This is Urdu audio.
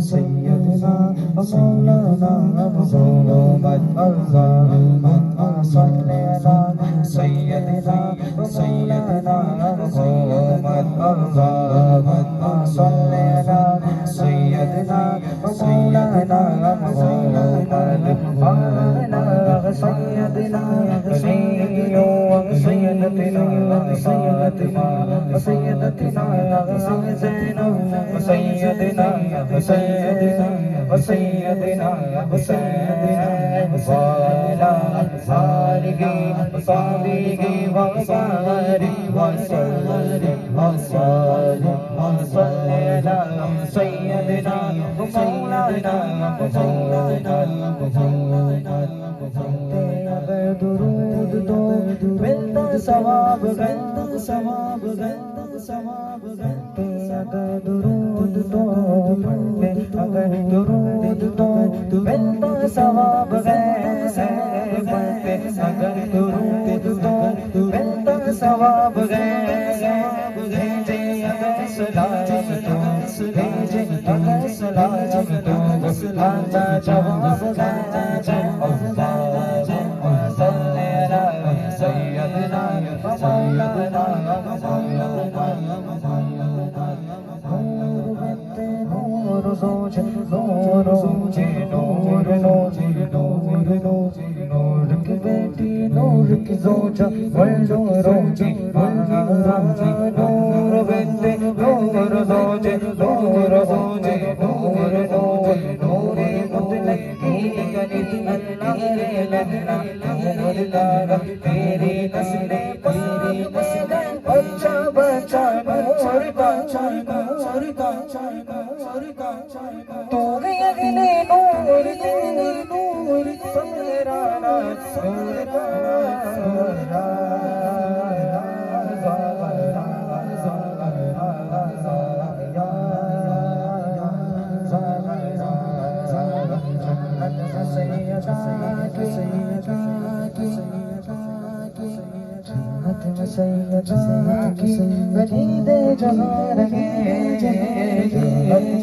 سيدنا ومولانا محمد اللهم صل على سيدنا ومولانا محمد اللهم صل على سيدنا ومولانا محمد وعلى سيدنا سيدنا وسيدتنا وسيدتنا وسيدتنا وسيدنا وسيدنا وسيدنا وسيدنا وسيدنا وعلى آله وصحبه وبارك وسلم وسلم وصل على سيدنا ومولانا محمد اگر درود تو ملتا ثواب ملتا ثواب ملتا ثواب اگر درود تو پڑھتے اگر درود تو ملتا ثواب پڑھتے اگر درود تو ملتا ثواب بھیجے اگر سلام تو بھیجے اگر سلام تو آتا جواب نور کی بیٹی نور کی زوجہ نور بیٹے نور زوجے نور زوجے نور نور مطلق کی گنت اللہ تیری نسل پاک بچہ بچہ نور کا نور کا تو اگلے نور نور سرانا سیدہ کی ولی دے جہاں رہے